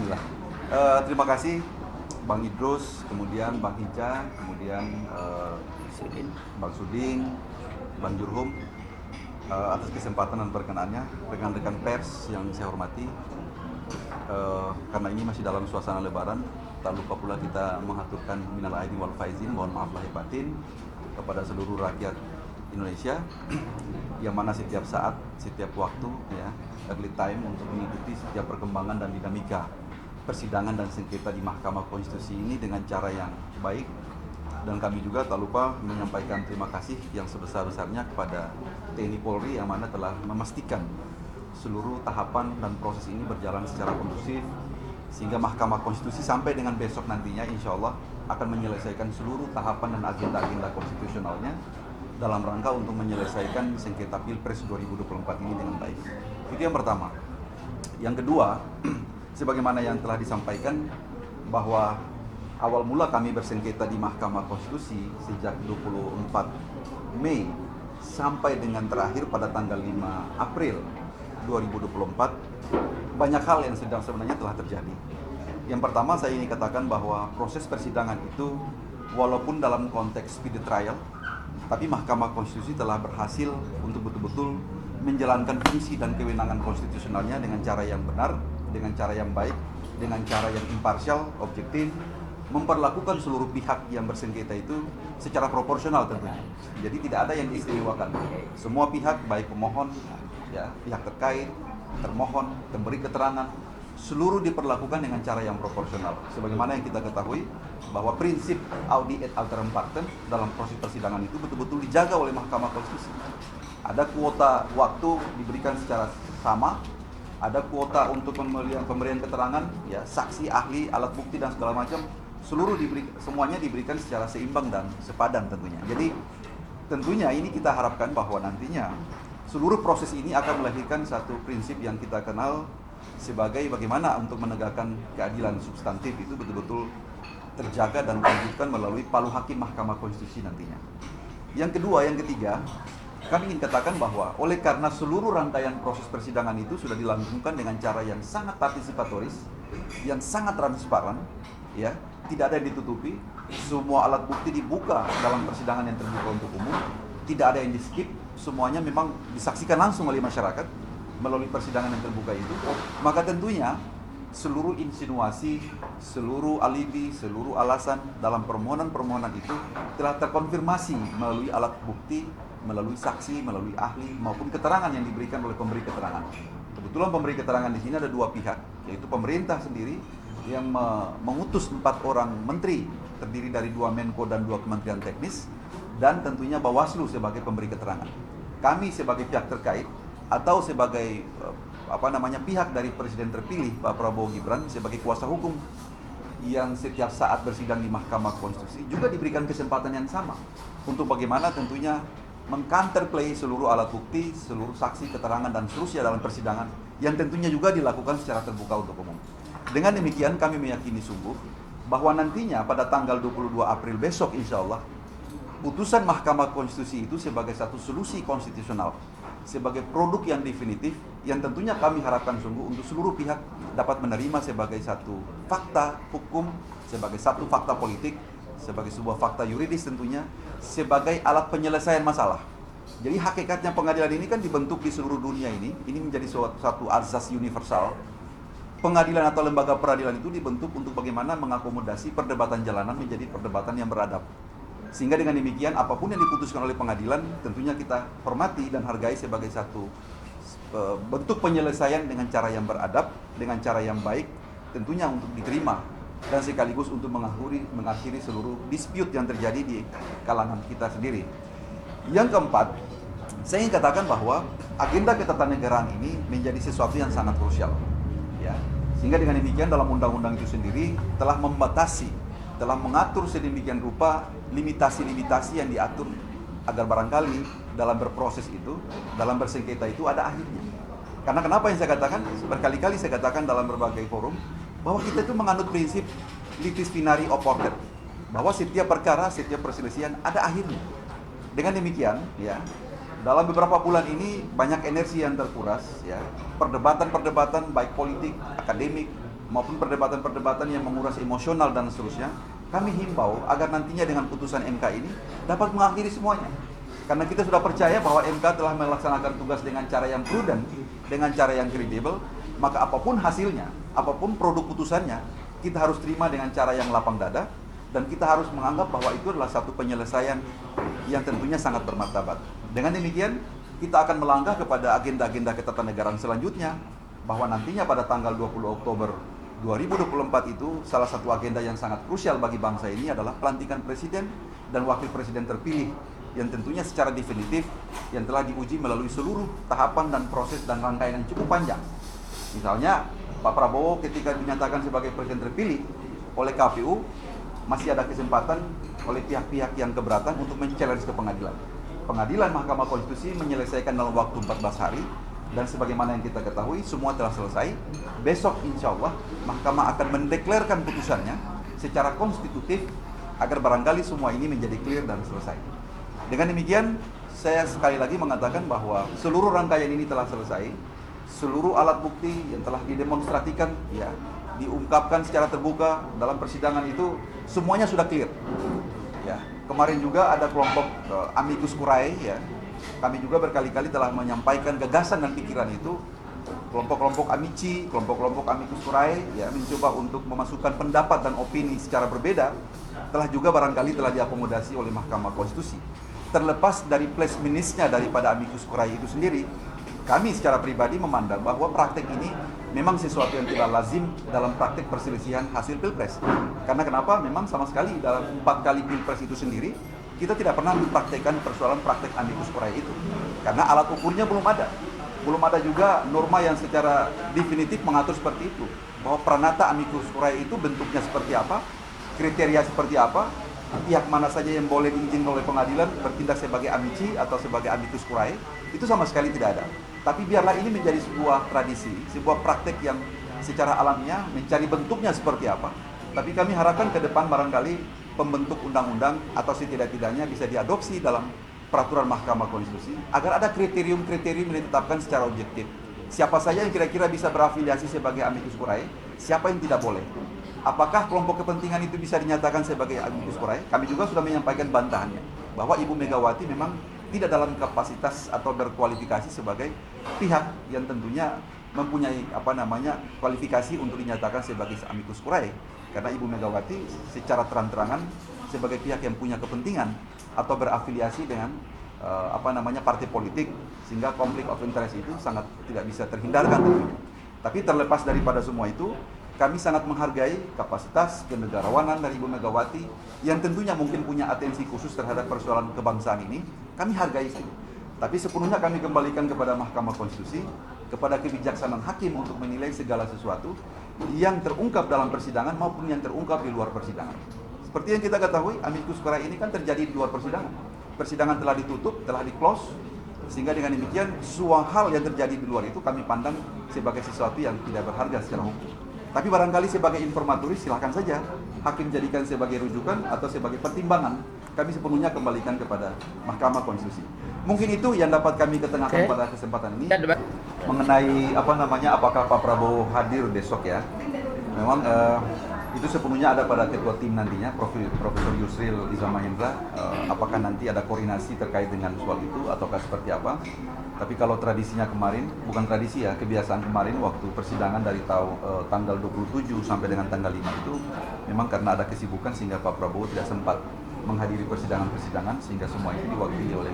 Bismillah. Terima kasih Bang Idrus, kemudian Bang Hinca, kemudian Bang Suding, Bang Jurhum, atas kesempatan dan perkenaannya. Rekan-rekan pers yang saya hormati, karena ini masih dalam suasana Lebaran, tak lupa pula kita mengaturkan minal aidin wal faizin, mohon maaf lahir batin kepada seluruh rakyat Indonesia yang mana setiap saat, setiap waktu, ya, early time untuk mengikuti setiap perkembangan dan dinamika persidangan dan sengketa di Mahkamah Konstitusi ini dengan cara yang baik. Dan kami juga tak lupa menyampaikan terima kasih yang sebesar-besarnya kepada TNI Polri yang mana telah memastikan seluruh tahapan dan proses ini berjalan secara kondusif, sehingga Mahkamah Konstitusi sampai dengan besok nantinya insya Allah akan menyelesaikan seluruh tahapan dan agenda-agenda konstitusionalnya dalam rangka untuk menyelesaikan sengketa Pilpres 2024 ini dengan baik. Itu yang pertama. Yang kedua, sebagaimana yang telah disampaikan bahwa awal mula kami bersengketa di Mahkamah Konstitusi sejak 24 Mei sampai dengan terakhir pada tanggal 5 April 2024, banyak hal yang sebenarnya telah terjadi. Yang pertama, saya ingin katakan bahwa proses persidangan itu walaupun dalam konteks speedy trial, tapi Mahkamah Konstitusi telah berhasil untuk betul-betul menjalankan fungsi dan kewenangan konstitusionalnya dengan cara yang benar, dengan cara yang baik, dengan cara yang imparsial, objektif, memperlakukan seluruh pihak yang bersengketa itu secara proporsional tentunya. Jadi tidak ada yang diistimewakan. Semua pihak, baik pemohon, ya, pihak terkait, termohon, pemberi keterangan, seluruh diperlakukan dengan cara yang proporsional. Sebagaimana yang kita ketahui bahwa prinsip audi et alteram partem dalam proses persidangan itu betul-betul dijaga oleh Mahkamah Konstitusi. Ada kuota waktu diberikan secara sama, ada kuota untuk pemberian keterangan, ya, saksi, ahli, alat bukti dan segala macam, semuanya diberikan secara seimbang dan sepadan tentunya. Jadi tentunya ini kita harapkan bahwa nantinya seluruh proses ini akan melahirkan satu prinsip yang kita kenal sebagai bagaimana untuk menegakkan keadilan substantif itu betul-betul terjaga dan diwujudkan melalui palu hakim Mahkamah Konstitusi nantinya. Yang kedua, yang ketiga, kami ingin katakan bahwa oleh karena seluruh rangkaian proses persidangan itu sudah dilangsungkan dengan cara yang sangat partisipatoris, yang sangat transparan, ya, tidak ada yang ditutupi, semua alat bukti dibuka dalam persidangan yang terbuka untuk umum, tidak ada yang di-skip, semuanya memang disaksikan langsung oleh masyarakat melalui persidangan yang terbuka itu, maka tentunya seluruh insinuasi, seluruh alibi, seluruh alasan dalam permohonan-permohonan itu telah terkonfirmasi melalui alat bukti, melalui saksi, melalui ahli, maupun keterangan yang diberikan oleh pemberi keterangan. Kebetulan pemberi keterangan di sini ada dua pihak, yaitu pemerintah sendiri yang mengutus 4 orang menteri, terdiri dari 2 Menko dan 2 Kementerian Teknis, dan tentunya Bawaslu sebagai pemberi keterangan. Kami sebagai pihak terkait atau sebagai pihak dari Presiden terpilih Pak Prabowo Gibran sebagai kuasa hukum yang setiap saat bersidang di Mahkamah Konstitusi juga diberikan kesempatan yang sama untuk bagaimana tentunya meng-counterplay seluruh alat bukti, seluruh saksi, keterangan dan seterusnya dalam persidangan yang tentunya juga dilakukan secara terbuka untuk umum. Dengan demikian kami meyakini sungguh bahwa nantinya pada tanggal 22 April besok insya Allah putusan Mahkamah Konstitusi itu sebagai satu solusi konstitusional, sebagai produk yang definitif yang tentunya kami harapkan sungguh untuk seluruh pihak dapat menerima sebagai satu fakta hukum, sebagai satu fakta politik, sebagai sebuah fakta yuridis tentunya, sebagai alat penyelesaian masalah. Jadi hakikatnya pengadilan ini kan dibentuk di seluruh dunia ini menjadi suatu azas universal. Pengadilan atau lembaga peradilan itu dibentuk untuk bagaimana mengakomodasi perdebatan jalanan menjadi perdebatan yang beradab. Sehingga dengan demikian apapun yang diputuskan oleh pengadilan tentunya kita hormati dan hargai sebagai satu bentuk penyelesaian dengan cara yang beradab, dengan cara yang baik, tentunya untuk diterima dan sekaligus untuk mengakhiri seluruh dispute yang terjadi di kalangan kita sendiri. Yang keempat, saya ingin katakan bahwa agenda ketatanegaraan ini menjadi sesuatu yang sangat krusial, ya. Sehingga dengan demikian dalam undang-undang itu sendiri telah membatasi, telah mengatur sedemikian rupa limitasi-limitasi yang diatur agar barangkali dalam berproses itu, dalam bersengketa itu ada akhirnya. Karena kenapa yang saya katakan, berkali-kali saya katakan dalam berbagai forum, bahwa kita itu menganut prinsip litis finari oportet, bahwa setiap perkara, setiap perselisihan ada akhirnya. Dengan demikian, ya, dalam beberapa bulan ini banyak energi yang terkuras, ya, perdebatan-perdebatan baik politik, akademik, maupun perdebatan-perdebatan yang menguras emosional dan seterusnya, kami himbau agar nantinya dengan putusan MK ini dapat mengakhiri semuanya. Karena kita sudah percaya bahwa MK telah melaksanakan tugas dengan cara yang prudent, dengan cara yang kredibel, maka apapun hasilnya, apapun produk putusannya, kita harus terima dengan cara yang lapang dada, dan kita harus menganggap bahwa itu adalah satu penyelesaian yang tentunya sangat bermartabat. Dengan demikian, kita akan melangkah kepada agenda-agenda ketatanegaraan selanjutnya, bahwa nantinya pada tanggal 20 Oktober 2024 itu salah satu agenda yang sangat krusial bagi bangsa ini adalah pelantikan presiden dan wakil presiden terpilih yang tentunya secara definitif yang telah diuji melalui seluruh tahapan dan proses dan rangkaian yang cukup panjang. Misalnya Pak Prabowo ketika dinyatakan sebagai presiden terpilih oleh KPU masih ada kesempatan oleh pihak-pihak yang keberatan untuk men-challenge ke pengadilan. Pengadilan Mahkamah Konstitusi menyelesaikan dalam waktu 14 hari. Dan sebagaimana yang kita ketahui, semua telah selesai. Besok insya Allah Mahkamah akan mendeklarkan putusannya secara konstitutif agar barangkali semua ini menjadi clear dan selesai. Dengan demikian, saya sekali lagi mengatakan bahwa seluruh rangkaian ini telah selesai. Seluruh alat bukti yang telah didemonstrasikan, ya, diungkapkan secara terbuka dalam persidangan itu semuanya sudah clear. Ya, kemarin juga ada kelompok amicus curiae, ya. Kami juga berkali-kali telah menyampaikan gagasan dan pikiran itu. Kelompok-kelompok amici, kelompok-kelompok amicus curiae, ya, mencoba untuk memasukkan pendapat dan opini secara berbeda, telah juga barangkali telah diakomodasi oleh Mahkamah Konstitusi. Terlepas dari plus minusnya daripada amicus curiae itu sendiri, kami secara pribadi memandang bahwa praktek ini memang sesuatu yang tidak lazim dalam praktek perselisihan hasil pilpres. Karena kenapa? Memang sama sekali dalam 4 kali pilpres itu sendiri, kita tidak pernah mempraktekkan persoalan praktek amicus curiae itu. Karena alat ukurnya belum ada. Belum ada juga norma yang secara definitif mengatur seperti itu. Bahwa pranata amicus curiae itu bentuknya seperti apa, kriteria seperti apa, pihak mana saja yang boleh diizinkan oleh pengadilan bertindak sebagai amici atau sebagai amicus curiae, itu sama sekali tidak ada. Tapi biarlah ini menjadi sebuah tradisi, sebuah praktek yang secara alamiah mencari bentuknya seperti apa. Tapi kami harapkan ke depan barangkali pembentuk undang-undang atau setidak-tidaknya bisa diadopsi dalam peraturan Mahkamah Konstitusi agar ada kriterium-kriterium yang ditetapkan secara objektif. Siapa saja yang kira-kira bisa berafiliasi sebagai amicus curiae, siapa yang tidak boleh. Apakah kelompok kepentingan itu bisa dinyatakan sebagai amicus curiae? Kami juga sudah menyampaikan bantahannya bahwa Ibu Megawati memang tidak dalam kapasitas atau berkualifikasi sebagai pihak yang tentunya mempunyai kualifikasi untuk dinyatakan sebagai amicus curiae. Karena Ibu Megawati secara terang-terangan sebagai pihak yang punya kepentingan atau berafiliasi dengan partai politik, sehingga konflik of interest itu sangat tidak bisa terhindarkan tentunya. Tapi terlepas daripada semua itu, kami sangat menghargai kapasitas kenegarawanan dari Ibu Megawati yang tentunya mungkin punya atensi khusus terhadap persoalan kebangsaan ini. Kami hargai itu. Tapi sepenuhnya kami kembalikan kepada Mahkamah Konstitusi, kepada kebijaksanaan hakim untuk menilai segala sesuatu yang terungkap dalam persidangan maupun yang terungkap di luar persidangan. Seperti yang kita ketahui, amicus curiae ini kan terjadi di luar persidangan. Persidangan telah ditutup, telah di-close, sehingga dengan demikian semua hal yang terjadi di luar itu kami pandang sebagai sesuatu yang tidak berharga secara hukum. Tapi barangkali sebagai informaturis silahkan saja hakim jadikan sebagai rujukan atau sebagai pertimbangan. Kami sepenuhnya kembalikan kepada Mahkamah Konstitusi. Mungkin itu yang dapat kami ketengahkan pada kesempatan ini. Mengenai apakah Pak Prabowo hadir besok, ya. Memang itu sepenuhnya ada pada ketua tim nantinya, Profesor Yusril Iza Mahendra. Apakah nanti ada koordinasi terkait dengan soal itu ataukah seperti apa? Tapi kalau tradisinya kemarin, bukan tradisi ya, kebiasaan kemarin waktu persidangan dari tanggal 27 sampai dengan tanggal 5 itu memang karena ada kesibukan sehingga Pak Prabowo tidak sempat menghadiri persidangan-persidangan, sehingga semua itu diwakili oleh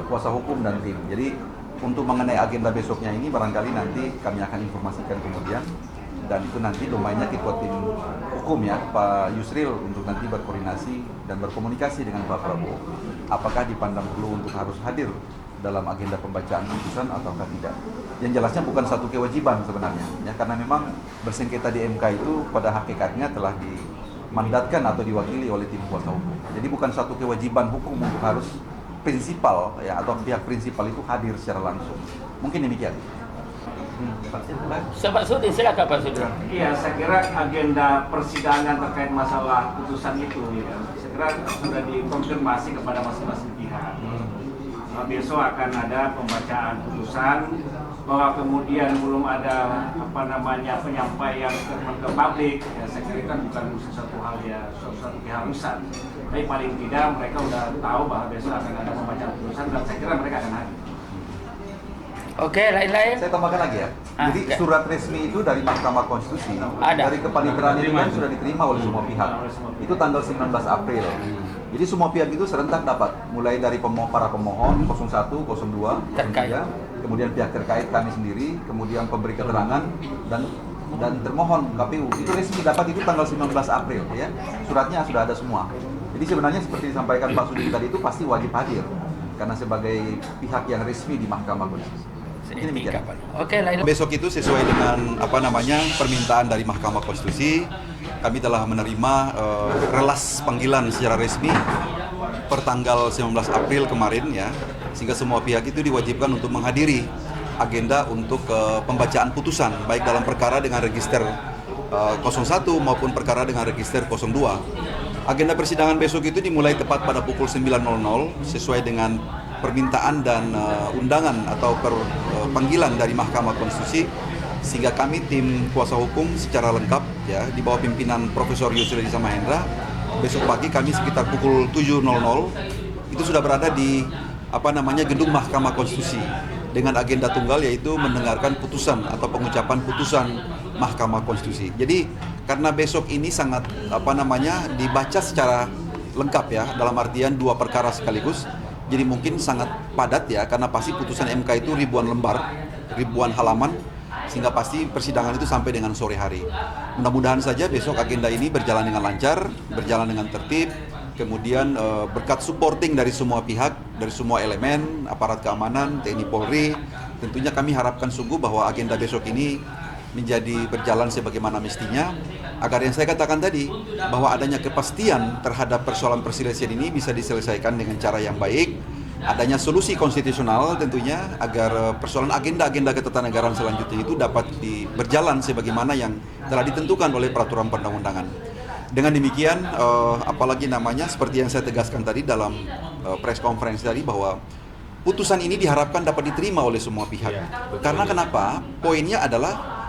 kuasa hukum dan tim. Jadi untuk mengenai agenda besoknya ini barangkali nanti kami akan informasikan kemudian, dan itu nanti domainnya ketua tim hukum, ya, Pak Yusril, untuk nanti berkoordinasi dan berkomunikasi dengan Pak Prabowo. Apakah dipandang perlu untuk harus hadir dalam agenda pembacaan putusan ataukah tidak? Yang jelasnya bukan satu kewajiban sebenarnya, ya, karena memang bersengketa di MK itu pada hakikatnya telah dimandatkan atau diwakili oleh tim kuasa hukum. Jadi bukan satu kewajiban hukum untuk harus prinsipal, ya, atau pihak prinsipal itu hadir secara langsung. Mungkin demikian. Pak Sudi, silakan Pak Sudi. Iya, saya kira agenda persidangan terkait masalah putusan itu, ya, saya kira sudah dikonfirmasi kepada masing-masing pihak. Besok akan ada pembacaan putusan bahwa kemudian belum ada penyampaian ke publik, ya saya kira kan bukan sesuatu hal ya, suatu keharusan. Tapi paling tidak mereka udah tahu bahwa besok akan ada pembacaan putusan dan saya kira mereka akan hadir. Oke, lain-lain. Saya tambahkan lagi ya. Jadi oke. surat resmi itu dari Mahkamah Konstitusi, Ada. dari kepaniteraan itu kan sudah diterima oleh semua pihak. Itu tanggal 19 April. Jadi semua pihak itu serentak dapat, mulai dari para pemohon 01, 02, Terkait. 03, kemudian pihak terkait kami sendiri, kemudian pemberi keterangan dan termohon KPU. Itu resmi dapat itu tanggal 19 April ya. Suratnya sudah ada semua. Jadi sebenarnya seperti disampaikan Pak Sudi tadi itu pasti wajib hadir karena sebagai pihak yang resmi di Mahkamah Konstitusi. Ini demikian. Oke, lain. Besok itu sesuai dengan permintaan dari Mahkamah Konstitusi, kami telah menerima relas panggilan secara resmi per tanggal 19 April kemarin ya, sehingga semua pihak itu diwajibkan untuk menghadiri agenda untuk pembacaan putusan baik dalam perkara dengan register 01 maupun perkara dengan register 02. Agenda persidangan besok itu dimulai tepat pada pukul 9.00 sesuai dengan permintaan dan undangan atau panggilan dari Mahkamah Konstitusi, sehingga kami tim kuasa hukum secara lengkap ya di bawah pimpinan Profesor Yusril Iza Mahendra besok pagi kami sekitar pukul 7.00 itu sudah berada di gedung Mahkamah Konstitusi dengan agenda tunggal yaitu mendengarkan putusan atau pengucapan putusan Mahkamah Konstitusi. Jadi karena besok ini sangat dibaca secara lengkap ya, dalam artian dua perkara sekaligus. Jadi mungkin sangat padat ya, karena pasti putusan MK itu ribuan lembar, ribuan halaman, sehingga pasti persidangan itu sampai dengan sore hari. Mudah-mudahan saja besok agenda ini berjalan dengan lancar, berjalan dengan tertib, kemudian berkat supporting dari semua pihak, dari semua elemen, aparat keamanan, TNI Polri, tentunya kami harapkan sungguh bahwa agenda besok ini menjadi berjalan sebagaimana mestinya, agar yang saya katakan tadi, bahwa adanya kepastian terhadap persoalan perselisihan ini bisa diselesaikan dengan cara yang baik, adanya solusi konstitusional tentunya, agar persoalan agenda-agenda ketatanegaraan selanjutnya itu dapat berjalan sebagaimana yang telah ditentukan oleh peraturan perundang-undangan. Dengan demikian, seperti yang saya tegaskan tadi dalam press conference tadi, bahwa putusan ini diharapkan dapat diterima oleh semua pihak. Karena kenapa? Poinnya adalah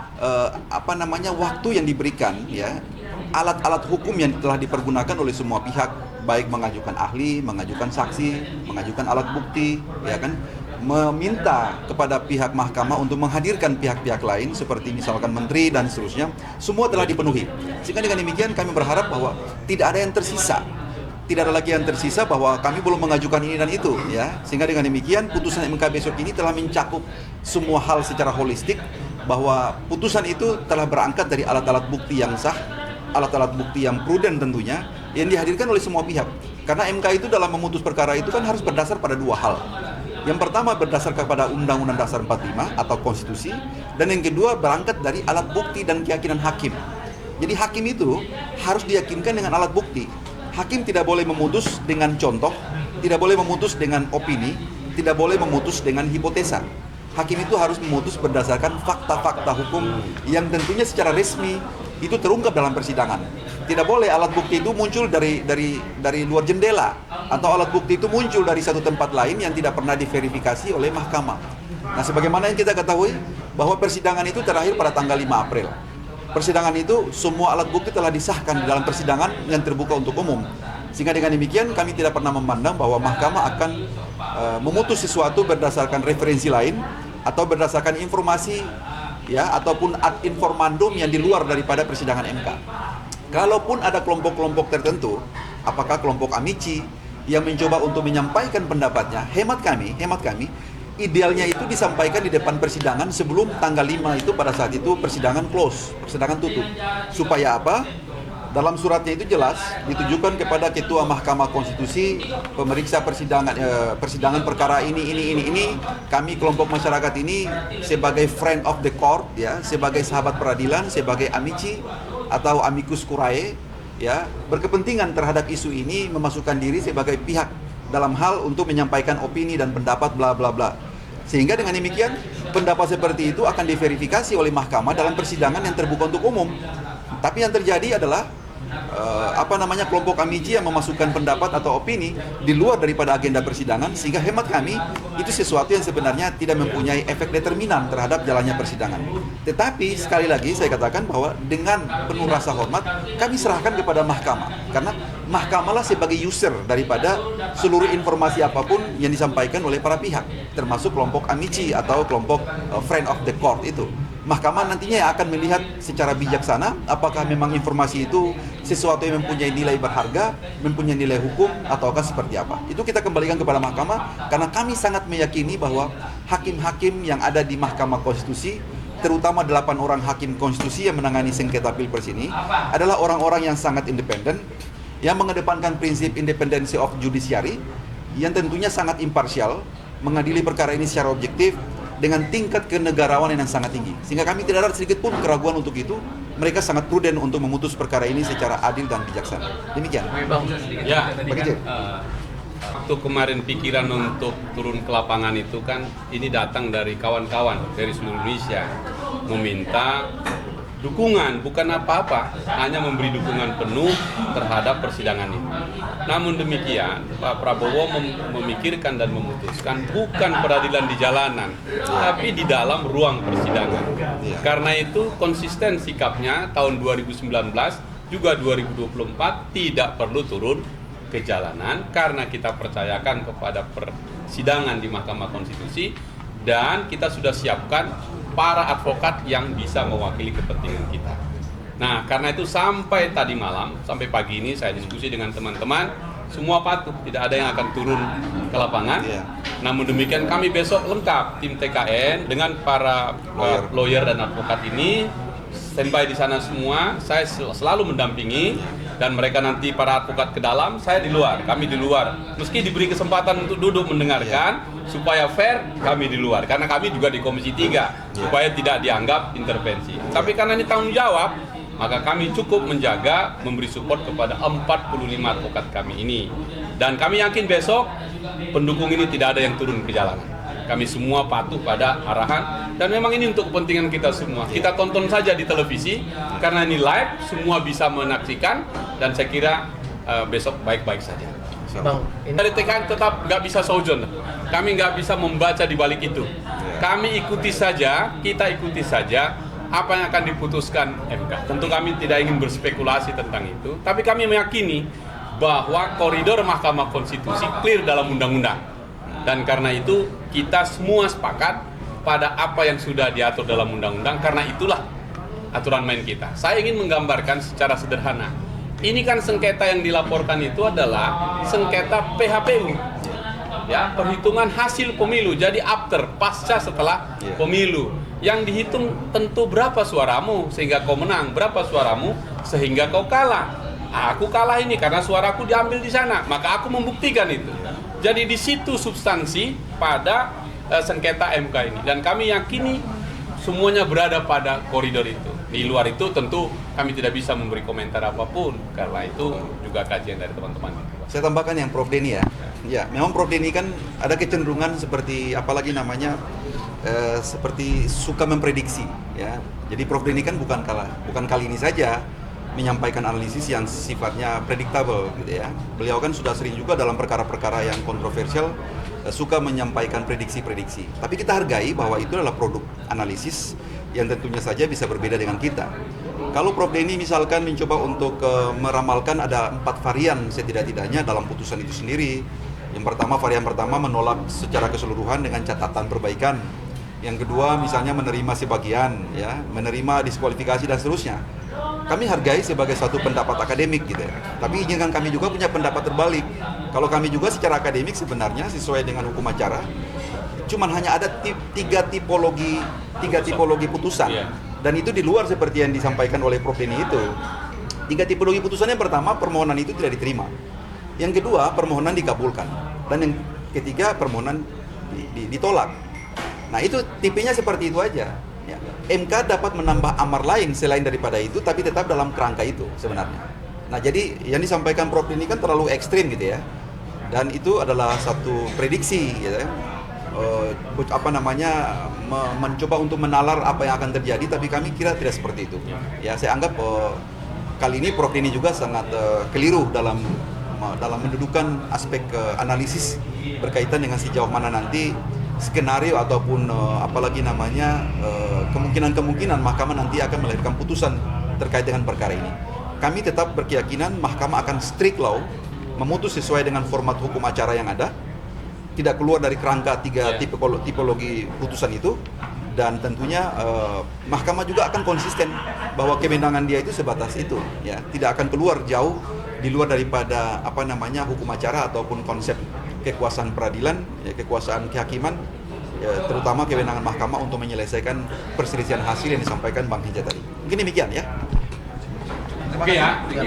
waktu yang diberikan ya, alat-alat hukum yang telah dipergunakan oleh semua pihak, baik mengajukan ahli, mengajukan saksi, mengajukan alat bukti, ya kan, meminta kepada pihak mahkamah untuk menghadirkan pihak-pihak lain seperti misalkan menteri dan seterusnya, semua telah dipenuhi. Sehingga dengan demikian kami berharap bahwa tidak ada yang tersisa. Tidak ada lagi yang tersisa bahwa kami belum mengajukan ini dan itu ya. Sehingga dengan demikian putusan MK besok ini telah mencakup semua hal secara holistik, bahwa putusan itu telah berangkat dari alat-alat bukti yang sah, alat-alat bukti yang prudent tentunya, yang dihadirkan oleh semua pihak. Karena MK itu dalam memutus perkara itu kan harus berdasar pada dua hal. Yang pertama berdasar kepada Undang-Undang Dasar 45 atau Konstitusi, dan yang kedua berangkat dari alat bukti dan keyakinan hakim. Jadi hakim itu harus diyakinkan dengan alat bukti. Hakim tidak boleh memutus dengan contoh, tidak boleh memutus dengan opini, tidak boleh memutus dengan hipotesa. Hakim itu harus memutus berdasarkan fakta-fakta hukum yang tentunya secara resmi itu terungkap dalam persidangan. Tidak boleh alat bukti itu muncul dari luar jendela, atau alat bukti itu muncul dari satu tempat lain yang tidak pernah diverifikasi oleh mahkamah. Nah, sebagaimana yang kita ketahui bahwa persidangan itu terakhir pada tanggal 5 April. Persidangan itu semua alat bukti telah disahkan di dalam persidangan yang terbuka untuk umum. Sehingga dengan demikian kami tidak pernah memandang bahwa mahkamah akan memutus sesuatu berdasarkan referensi lain atau berdasarkan informasi ya, ataupun ad informandum yang di luar daripada persidangan MK. Kalaupun ada kelompok-kelompok tertentu, apakah kelompok amici yang mencoba untuk menyampaikan pendapatnya, hemat kami, idealnya itu disampaikan di depan persidangan sebelum tanggal 5 itu, pada saat itu persidangan close, persidangan tutup. Supaya apa? Dalam suratnya itu jelas ditujukan kepada Ketua Mahkamah Konstitusi, pemeriksa persidangan perkara ini, kami kelompok masyarakat ini sebagai friend of the court ya, sebagai sahabat peradilan, sebagai amici atau amicus curiae ya, berkepentingan terhadap isu ini, memasukkan diri sebagai pihak dalam hal untuk menyampaikan opini dan pendapat bla bla bla. Sehingga dengan demikian pendapat seperti itu akan diverifikasi oleh mahkamah dalam persidangan yang terbuka untuk umum. Tapi yang terjadi adalah kelompok Amici yang memasukkan pendapat atau opini di luar daripada agenda persidangan, sehingga hemat kami itu sesuatu yang sebenarnya tidak mempunyai efek determinan terhadap jalannya persidangan. Tetapi sekali lagi saya katakan bahwa dengan penuh rasa hormat kami serahkan kepada mahkamah, karena mahkamah lah sebagai user daripada seluruh informasi apapun yang disampaikan oleh para pihak, termasuk kelompok Amici atau kelompok friend of the court itu. Mahkamah nantinya akan melihat secara bijaksana apakah memang informasi itu sesuatu yang mempunyai nilai berharga, mempunyai nilai hukum, ataukah seperti apa. Itu kita kembalikan kepada mahkamah, karena kami sangat meyakini bahwa hakim-hakim yang ada di Mahkamah Konstitusi, terutama 8 orang hakim konstitusi yang menangani sengketa Pilpres ini, adalah orang-orang yang sangat independen, yang mengedepankan prinsip independency of judiciary, yang tentunya sangat imparsial, mengadili perkara ini secara objektif, dengan tingkat kenegarawanan yang sangat tinggi. Sehingga kami tidak ada sedikit pun keraguan untuk itu. Mereka sangat prudent untuk memutus perkara ini secara adil dan bijaksana. Demikian. Ya, Pak Kecil. waktu kemarin pikiran untuk turun ke lapangan itu kan ini datang dari kawan-kawan dari seluruh Indonesia meminta dukungan, bukan apa-apa, hanya memberi dukungan penuh terhadap persidangan ini. Namun demikian, Pak Prabowo memikirkan dan memutuskan bukan peradilan di jalanan, tapi di dalam ruang persidangan. Karena itu konsisten sikapnya tahun 2019 juga 2024 tidak perlu turun ke jalanan, karena kita percayakan kepada persidangan di Mahkamah Konstitusi dan kita sudah siapkan para advokat yang bisa mewakili kepentingan kita. Nah, karena itu sampai tadi malam, sampai pagi ini saya diskusi dengan teman-teman, semua patuh, tidak ada yang akan turun ke lapangan. Namun demikian kami besok lengkap, tim TKN dengan para lawyer dan advokat ini standby di sana semua. Saya selalu mendampingi dan mereka nanti para advokat ke dalam, saya di luar, kami di luar. Meski diberi kesempatan untuk duduk mendengarkan, supaya fair, kami di luar. Karena kami juga di Komisi 3, supaya tidak dianggap intervensi. Tapi karena ini tanggung jawab, maka kami cukup menjaga, memberi support kepada 45 advokat kami ini. Dan kami yakin besok pendukung ini tidak ada yang turun ke jalanan. Kami semua patuh pada arahan, dan memang ini untuk kepentingan kita semua. Kita tonton saja di televisi, karena ini live, semua bisa menyaksikan, dan saya kira besok baik-baik saja. Bang, Dari TKN tetap nggak bisa saujon, kami nggak bisa membaca di balik itu. Kami ikuti saja, kita ikuti saja apa yang akan diputuskan MK. Tentu kami tidak ingin berspekulasi tentang itu, tapi kami meyakini bahwa koridor Mahkamah Konstitusi clear dalam undang-undang. Dan karena itu kita semua sepakat pada apa yang sudah diatur dalam undang-undang, karena itulah aturan main kita. Saya ingin menggambarkan secara sederhana. Ini kan sengketa yang dilaporkan itu adalah sengketa PHPU. Ya, perhitungan hasil pemilu. Jadi after, pasca setelah pemilu. Yang dihitung tentu berapa suaramu sehingga kau menang, berapa suaramu sehingga kau kalah. Aku kalah ini karena suaraku diambil di sana, maka aku membuktikan itu. Jadi di situ substansi pada sengketa MK ini, dan kami yakini semuanya berada pada koridor itu. Di luar itu tentu kami tidak bisa memberi komentar apapun, karena itu juga kajian dari teman-teman. Saya tambahkan yang Prof Denny ya. Ya, memang Prof Denny kan ada kecenderungan seperti apalagi namanya seperti suka memprediksi ya. Jadi Prof Denny kan bukan kali ini saja menyampaikan analisis yang sifatnya predictable gitu ya. Beliau kan sudah sering juga dalam perkara-perkara yang kontroversial suka menyampaikan prediksi-prediksi. Tapi kita hargai bahwa itu adalah produk analisis yang tentunya saja bisa berbeda dengan kita. Kalau Prof Denny misalkan mencoba untuk meramalkan ada 4 varian setidak-tidaknya dalam putusan itu sendiri. Yang pertama, varian pertama menolak secara keseluruhan dengan catatan perbaikan. Yang kedua misalnya menerima sebagian, ya, menerima diskualifikasi dan seterusnya. Kami hargai sebagai suatu pendapat akademik gitu ya. Tapi izinkan kami juga punya pendapat terbalik. Kalau kami juga secara akademik sebenarnya sesuai dengan hukum acara, cuman hanya ada tiga tipologi putusan. Dan itu di luar seperti yang disampaikan oleh Prof Denny itu. 3 tipologi putusan. Yang pertama, permohonan itu tidak diterima. Yang kedua, permohonan dikabulkan. Dan yang ketiga, permohonan ditolak. Nah, itu tipenya seperti itu aja. Ya. MK dapat menambah amar lain selain daripada itu, tapi tetap dalam kerangka itu sebenarnya. Nah, jadi yang disampaikan Prof ini kan terlalu ekstrim gitu ya. Dan itu adalah satu prediksi gitu ya. Mencoba untuk menalar apa yang akan terjadi, tapi kami kira tidak seperti itu. Ya, saya anggap kali ini Prof Denny juga sangat keliru dalam mendudukan aspek analisis berkaitan dengan sejauh mana nanti skenario ataupun apalagi namanya kemungkinan mahkamah nanti akan melahirkan putusan terkait dengan perkara ini. Kami tetap berkeyakinan mahkamah akan strict law, memutus sesuai dengan format hukum acara yang ada, tidak keluar dari kerangka tiga tipologi putusan itu, dan tentunya mahkamah juga akan konsisten bahwa kewenangan dia itu sebatas itu, ya, tidak akan keluar jauh di luar daripada hukum acara ataupun konsep kekuasaan peradilan, ya, kekuasaan kehakiman, ya, terutama kewenangan mahkamah untuk menyelesaikan perselisihan hasil yang disampaikan Bang Hinca tadi. Mungkin demikian ya. Oke ya.